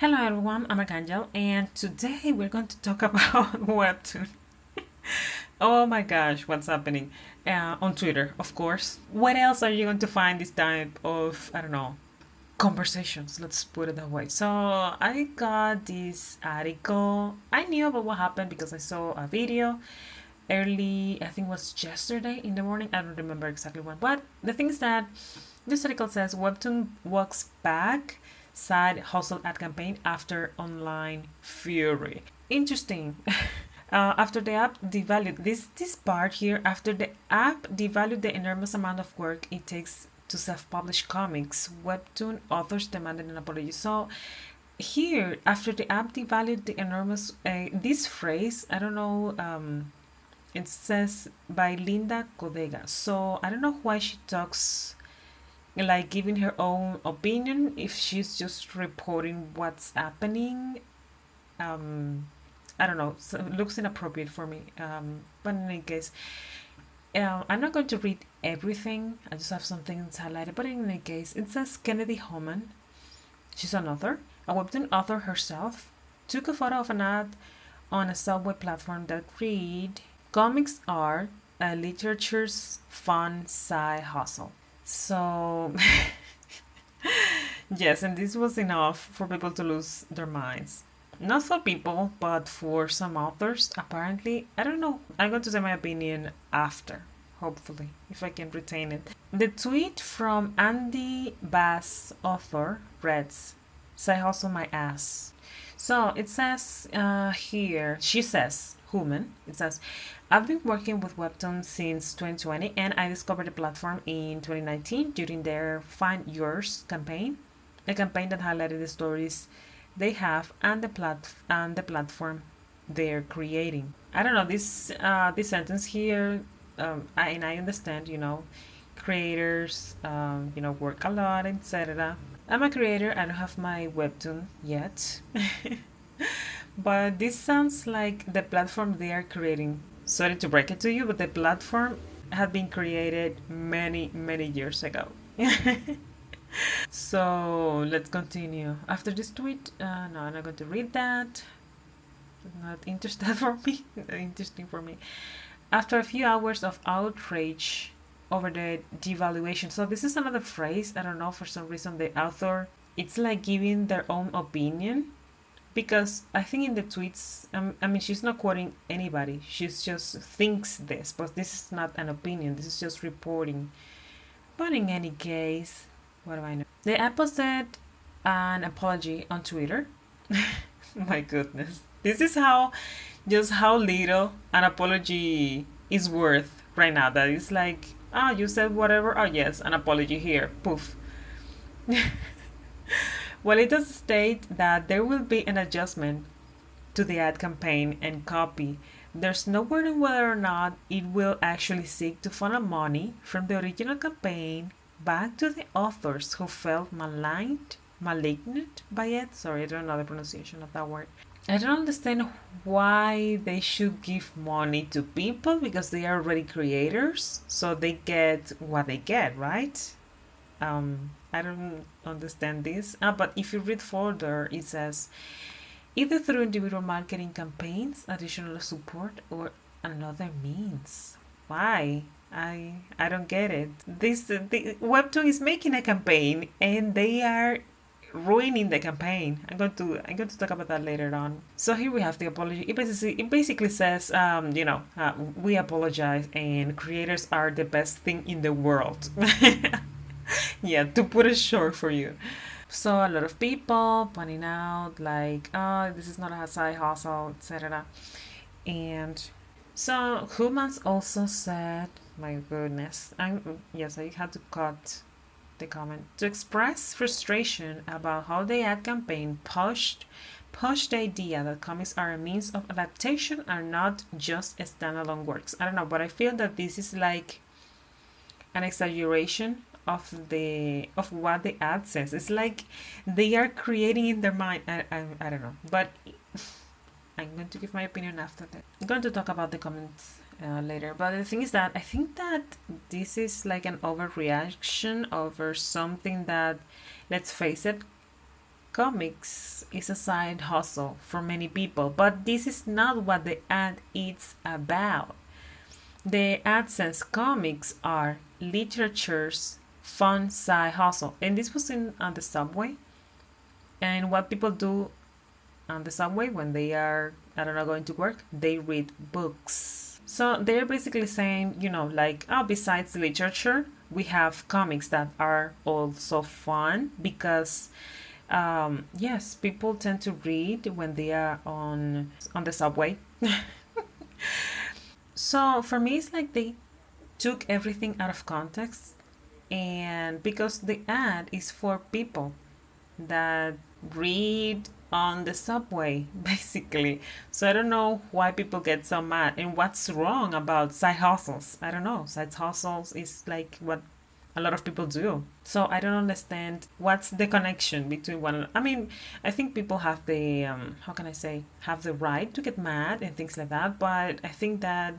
Hello everyone, I'm Arkangel, and today we're going to talk about Webtoon. Oh my gosh, what's happening? On Twitter, of course. What else are you going to find this type of, I don't know, conversations? Let's put it that way. So I got this article. I knew about what happened because I saw a video early, I think it was yesterday in the morning. I don't remember exactly when. But the thing is that this article says Webtoon walks back side hustle ad campaign after online fury. Interesting. After the app devalued this part here, after the app devalued the enormous amount of work it takes to self-publish comics, Webtoon authors demanded an apology. So here, after the app devalued the enormous, this phrase, I don't know, it says by Linda Codega. So I don't know why she talks like giving her own opinion, if she's just reporting what's happening. I don't know, so it looks inappropriate for me. But in any case, I'm not going to read everything. I just have some things highlighted. But in any case, it says Kennedy Homan, she's an author, a Webtoon author herself, took a photo of an ad on a subway platform that read, "Comics are a literature's fun side hustle." So, yes, and this was enough for people to lose their minds. Not for people, but for some authors, apparently. I don't know. I'm going to say my opinion after, hopefully, if I can retain it. The tweet from Andy Bass, author, reads, "Say hustle my ass." So it says here, she says, Human, it says, "I've been working with Webtoon since 2020 and I discovered the platform in 2019 during their Find Yours campaign, a campaign that highlighted the stories they have and the platform they're creating." I don't know, this sentence here, and I understand, creators, work a lot, etc. I'm a creator. I don't have my Webtoon yet. But this sounds like the platform they are creating. Sorry to break it to you, but the platform had been created many, many years ago. So let's continue. After this tweet, no, I'm not going to read that. Not interested for me. Interesting for me. After a few hours of outrage over the devaluation. So this is another phrase. I don't know, for some reason the author, it's like giving their own opinion, because I think in the tweets, I mean, she's not quoting anybody. She's just thinks this, but this is not an opinion. This is just reporting. But in any case, what do I know? The app posted an apology on Twitter. My goodness, this is how little an apology is worth right now. That is like, oh, you said whatever. Oh yes, an apology here. Poof. Well, it does state that there will be an adjustment to the ad campaign and copy. There's no word on whether or not it will actually seek to funnel money from the original campaign back to the authors who felt maligned by it. Sorry, I don't know the pronunciation of that word. I don't understand why they should give money to people, because they are already creators, so they get what they get, right? I don't understand this. But if you read further, it says, either through individual marketing campaigns, additional support, or another means. Why? I don't get it. The Webtoon is making a campaign and they are ruining the campaign. I'm going to talk about that later on. So here we have the apology. It basically says, we apologize and creators are the best thing in the world. Yeah, to put it short for you. So a lot of people pointing out like, oh, this is not a side hustle, etc. And so Humans also said, my goodness, I had to cut the comment, to express frustration about how the ad campaign pushed the idea that comics are a means of adaptation and not just standalone works. I don't know, but I feel that this is like an exaggeration of what the ad says. It's like they are creating in their mind. I don't know, but I'm going to give my opinion after that. I'm going to talk about the comments later. But the thing is that I think that this is like an overreaction over something that, let's face it, comics is a side hustle for many people, but this is not what the ad is about. The ad says comics are literature's fun side hustle, and this was in on the subway. And what people do on the subway when they are, I don't know, going to work, they read books. So they're basically saying, like, oh, besides literature, we have comics that are also fun because, yes, people tend to read when they are on the subway. So for me, it's like they took everything out of context, and because the ad is for people that read on the subway, basically. So I don't know why people get so mad and what's wrong about side hustles. I don't know. Side hustles is like what a lot of people do. So I don't understand what's the connection between one. I mean, I think people have the how can I say, have the right to get mad and things like that. But I think that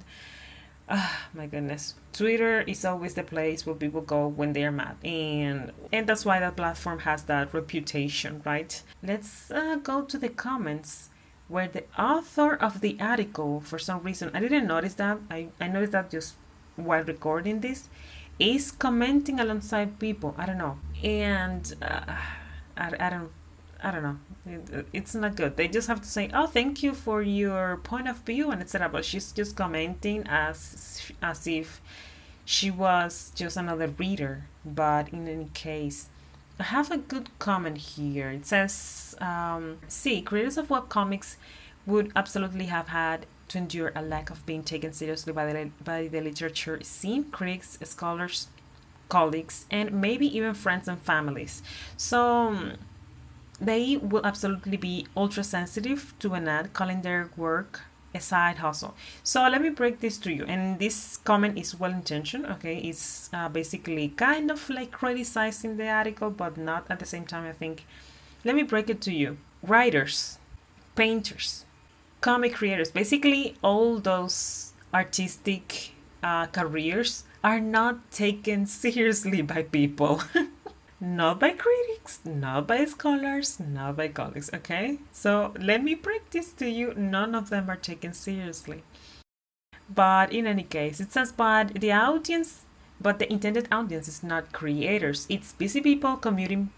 my goodness, Twitter is always the place where people go when they're mad, and that's why that platform has that reputation, right? Let's go to the comments where the author of the article, for some reason I didn't notice that, I noticed that just while recording this, is commenting alongside people. I don't know, and I don't know. It's not good. They just have to say, "Oh, thank you for your point of view," and etc. But she's just commenting as if she was just another reader. But in any case, I have a good comment here. It says, "See, creators of webcomics would absolutely have had to endure a lack of being taken seriously by the literature scene, critics, scholars, colleagues, and maybe even friends and families." So they will absolutely be ultra sensitive to an ad calling their work a side hustle. So let me break this to you. And this comment is well intentioned, okay? It's basically kind of like criticizing the article, but not at the same time, I think. Let me break it to you. Writers, painters, comic creators, basically all those artistic careers are not taken seriously by people. Not by critics, not by scholars, not by colleagues, okay? So let me break this to you. None of them are taken seriously. But in any case, it says, but the intended audience is not creators. It's busy people commuting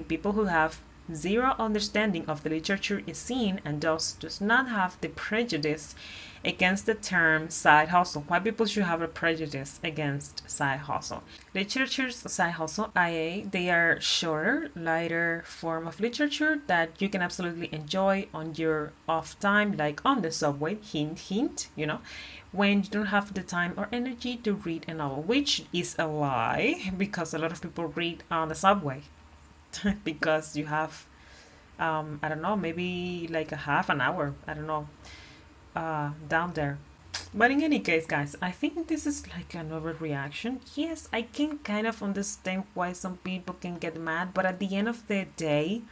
people who have zero understanding of the literature is seen and thus does not have the prejudice against the term side hustle. Why people should have a prejudice against side hustle? Literature's side hustle, IA, they are shorter, lighter form of literature that you can absolutely enjoy on your off time, like on the subway, hint, hint, when you don't have the time or energy to read a novel, which is a lie because a lot of people read on the subway. Because you have I don't know, maybe like a half an hour, I don't know, down there. But in any case, guys, I think this is like an overreaction. Yes, I can kind of understand why some people can get mad, but at the end of the day,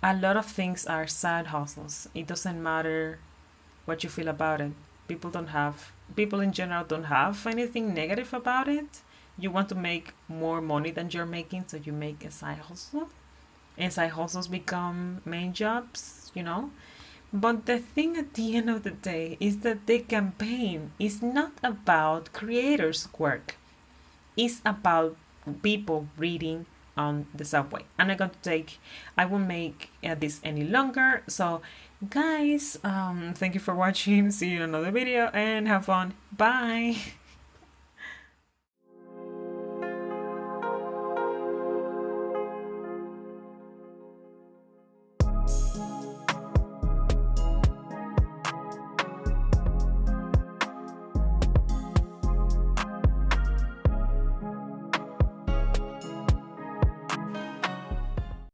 a lot of things are side hustles. It doesn't matter what you feel about it. People in general don't have anything negative about it. You want to make more money than you're making, so you make a side hustle. And side hustles become main jobs. But the thing at the end of the day is that the campaign is not about creators' work. It's about people reading on the subway. I'm not going to I won't make this any longer. So guys, thank you for watching. See you in another video and have fun. Bye.